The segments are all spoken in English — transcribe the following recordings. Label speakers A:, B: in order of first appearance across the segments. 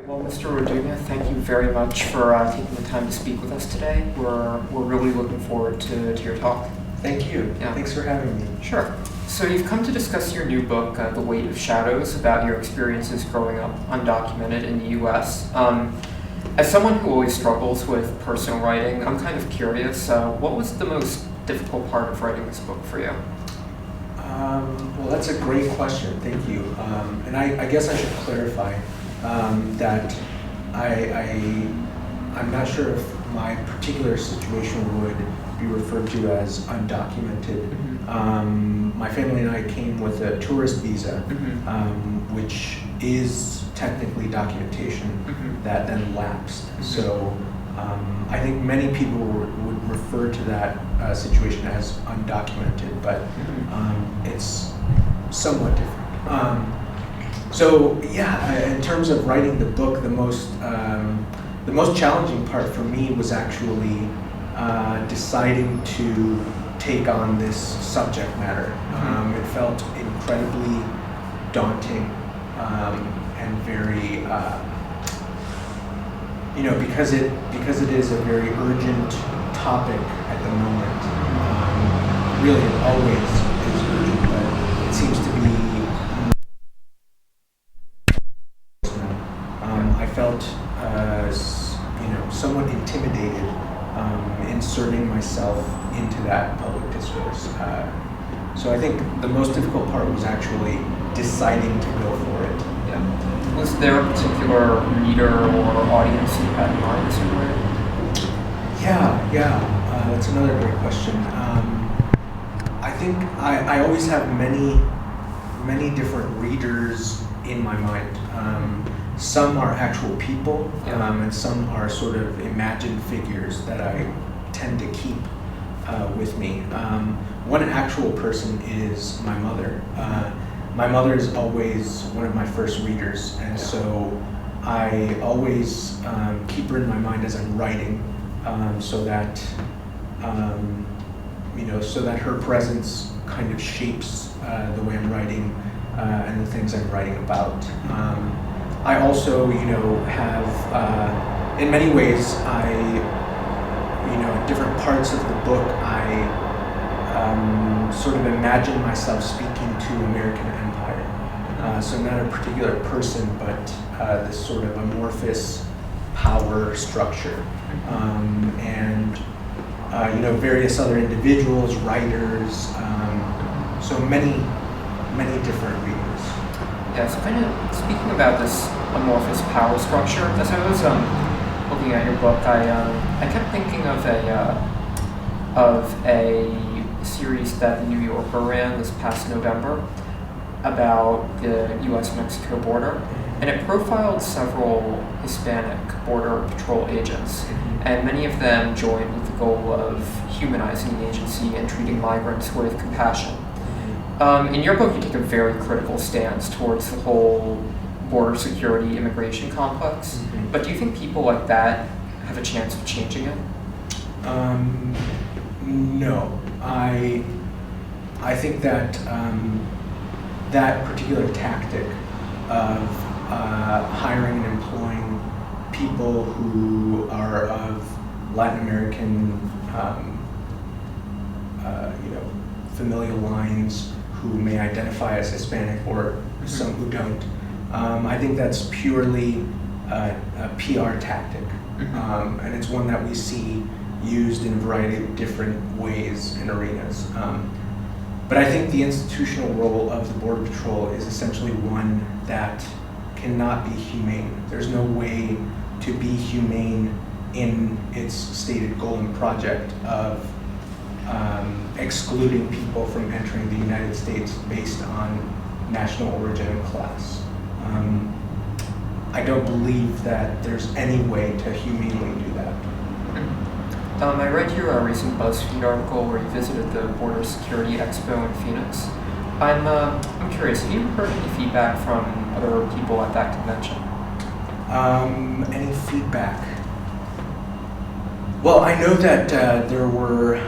A: Well, Mr. Orduña, thank you very much for taking the time to speak with us today. We're really looking forward to your talk.
B: Thank you.
A: Yeah.
B: Thanks for having me.
A: Sure. So you've come to discuss your new book, The Weight of Shadows, about your experiences growing up undocumented in the U.S. As someone who always struggles with personal writing, I'm kind of curious, what was the most difficult part of writing this book for you?
B: Well, that's a great question. Thank you. And I guess I should clarify that I'm not sure if my particular situation would be referred to as undocumented.
A: Mm-hmm.
B: My family and I came with a tourist visa,
A: Mm-hmm.
B: which is technically documentation
A: Mm-hmm.
B: that then lapsed.
A: Mm-hmm.
B: So I think many people would refer to that situation as undocumented, but it's somewhat different. So yeah, in terms of writing the book, the most challenging part for me was actually deciding to take on this subject matter. It felt incredibly daunting and very, because it is a very urgent topic at the moment. Really, it always is urgent, but it seems to be. I felt, somewhat intimidated inserting myself into that public discourse. So I think the most difficult part was actually deciding to go for it.
A: Yeah. Was there a particular reader or audience you had in mind as you were?
B: Yeah. That's another great question. I think I always have many different readers in my mind. Some are actual people, and some are sort of imagined figures that I tend to keep with me. One actual person is my mother. My mother is always one of my first readers, and so I always keep her in my mind as I'm writing, so that her presence kind of shapes the way I'm writing and the things I'm writing about. I also, have, in many ways, at different parts of the book, I sort of imagine myself speaking to American empire. So not a particular person, but this sort of amorphous power structure. And various other individuals, writers, so many different readers.
A: Yeah, so kind of speaking about this amorphous power structure, as I was looking at your book, I kept thinking of a series that the New Yorker ran this past November about the U.S.-Mexico border, and it profiled several Hispanic border patrol agents, and many of them joined with the goal of humanizing the agency and treating migrants with compassion. In your book, you take a very critical stance towards the whole border security immigration complex, but do you think people like that have a chance of changing it?
B: No. I think that that particular tactic of hiring and employing people who are of Latin American familial lines, who may identify as Hispanic or some who don't. I think that's purely a PR tactic, and it's one that we see used in a variety of different ways and arenas. But I think the institutional role of the Border Patrol is essentially one that cannot be humane. There's no way to be humane in its stated goal and project of excluding people from entering the United States based on national origin and class. I don't believe that there's any way to humanely do that.
A: I read your recent BuzzFeed article where you visited the Border Security Expo in Phoenix. I'm curious, have you heard any feedback from other people at that convention?
B: Any feedback? Well, I know that there were.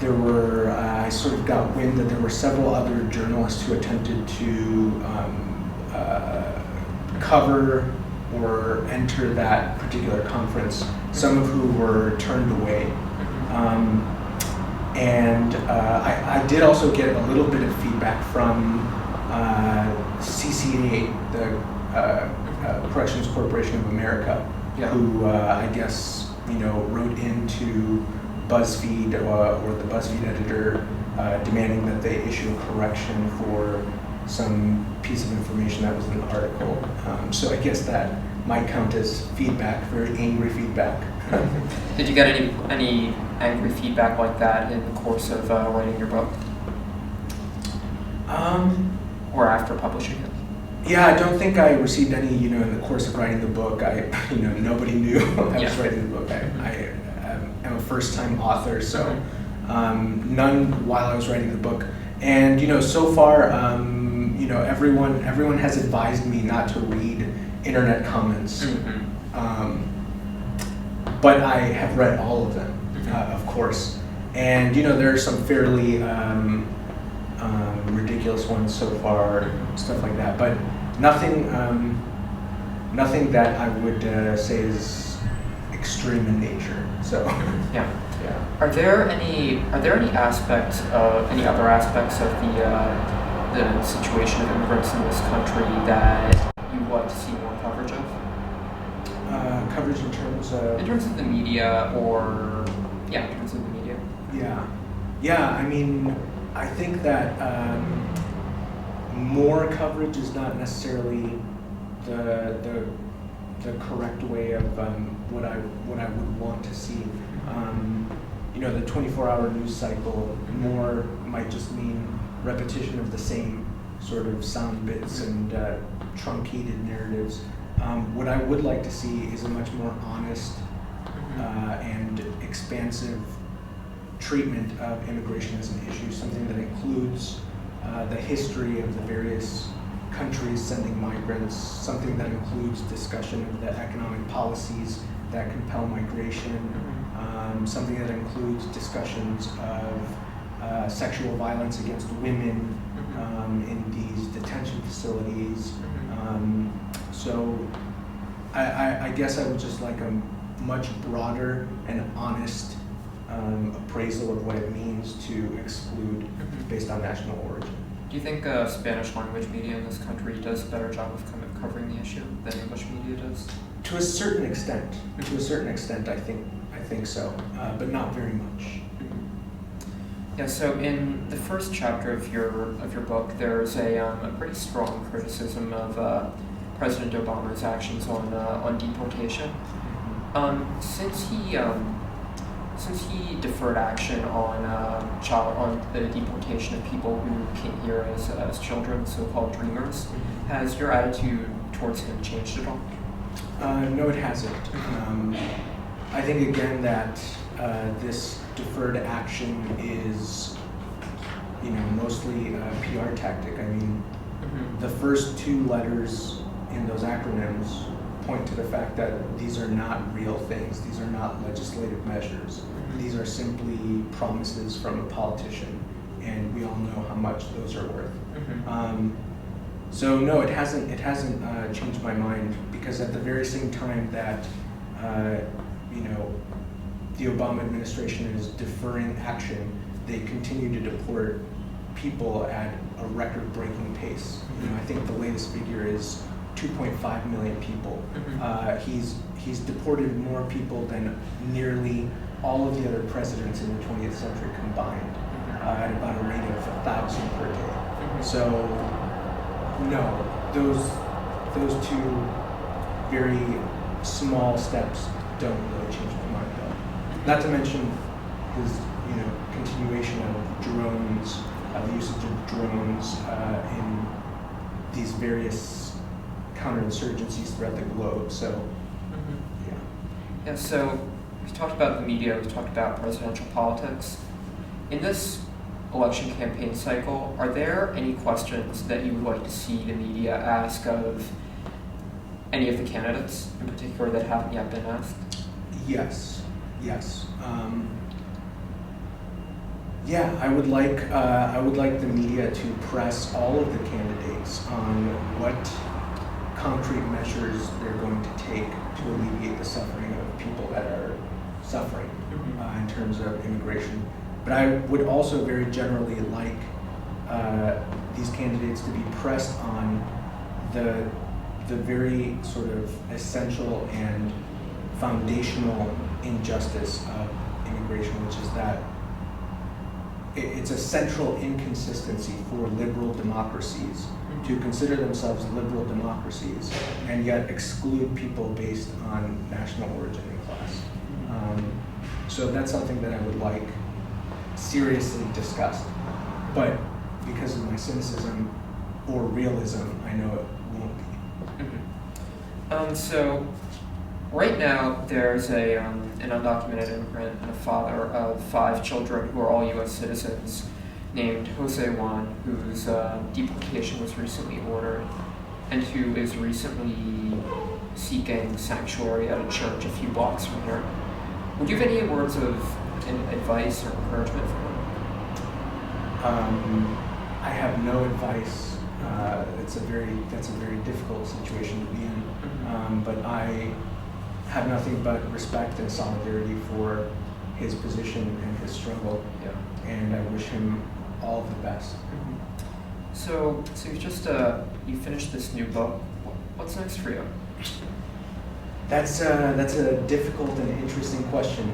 B: I sort of got wind that there were several other journalists who attempted to cover or enter that particular conference, some of who were turned away. I did also get a little bit of feedback from CCA, the Corrections Corporation of America, who I guess wrote into BuzzFeed or the BuzzFeed editor demanding that they issue a correction for some piece of information that was in the article. So I guess that might count as feedback, very angry feedback.
A: Did you get any angry feedback like that in the course of writing your book? Or after publishing it?
B: Yeah, I don't think I received any, in the course of writing the book. Nobody knew I was writing the book. I am a first-time author, so none while I was writing the book. And, so far, everyone has advised me not to read internet comments. But I have read all of them, of course. And, there are some fairly ridiculous ones so far, stuff like that. But nothing that I would say is extreme in nature. So
A: yeah. Are there any aspects of any other aspects of the situation of immigrants in this country that you would like to see more coverage of?
B: Coverage in terms of?
A: In terms of the media, or in terms of the media.
B: Yeah. I mean, I think that more coverage is not necessarily the correct way of what I would want to see. The 24-hour news cycle more might just mean repetition of the same sort of sound bits and truncated narratives. What I would like to see is a much more honest and expansive treatment of immigration as an issue, something that includes the history of the various countries sending migrants, something that includes discussion of the economic policies that compel migration, something that includes discussions of sexual violence against women in these detention facilities. So I guess I would just like a much broader and honest appraisal of what it means to exclude based on national origin.
A: Do you think Spanish language media in this country does a better job of covering the issue than English media does?
B: To a certain extent, I think so, but not very much.
A: Yeah. So in the first chapter of your book, there's a pretty strong criticism of President Obama's actions on deportation. Since he deferred action on the deportation of people who came here as children, so-called dreamers, has your attitude towards him changed at all?
B: No, it hasn't. I think again that this deferred action is, mostly a PR tactic. I mean, the first two letters in those acronyms point to the fact that these are not real things. These are not legislative measures. These are simply promises from a politician, and we all know how much those are worth. So no, it hasn't changed my mind, because at the very same time that the Obama administration is deferring action, they continue to deport people at a record-breaking pace. I think the latest figure is 2.5 million people. He's deported more people than nearly all of the other presidents in the 20th century combined, at about a rate of 1,000 per day. So, no, those two very small steps don't really change my mind, though. Not to mention his, continuation of drones, the usage of drones in these various counterinsurgencies throughout the globe. So,
A: yeah. So we talked about the media. We talked about presidential politics. In this election campaign cycle, are there any questions that you would like to see the media ask of any of the candidates in particular that haven't yet been asked?
B: Yes. I would like the media to press all of the candidates on what concrete measures they're going to take to alleviate the suffering of people that are suffering in terms of immigration. But I would also very generally like these candidates to be pressed on the very sort of essential and foundational injustice of immigration, which is that it's a central inconsistency for liberal democracies to consider themselves liberal democracies and yet exclude people based on national origin and class. So that's something that I would like seriously discussed. But because of my cynicism or realism, I know it won't be.
A: So right now there's an undocumented immigrant and a father of 5 children who are all U.S. citizens named Jose Juan, whose deportation was recently ordered and who is recently seeking sanctuary at a church a few blocks from here. Would you have any words of advice or encouragement for him?
B: I have no advice. That's a very difficult situation to be in. But I have nothing but respect and solidarity for his position and his struggle.
A: Yeah.
B: And I wish him all of the best.
A: So you just you finished this new book. What's next for you?
B: That's a difficult and interesting question.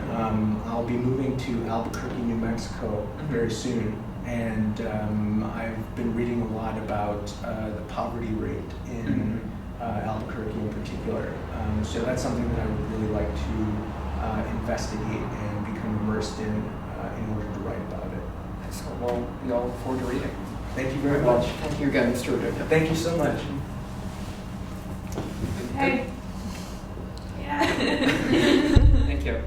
B: I'll be moving to Albuquerque, New Mexico very soon, and I've been reading a lot about the poverty rate in Albuquerque in particular. So that's something that I would really like to investigate and become immersed in order to write about it.
A: Excellent. Well, we all look forward to reading.
B: Thank you very much.
A: Thank you again, Mr. Orduña.
B: Thank you so much.
C: Hey. Yeah.
A: Thank you.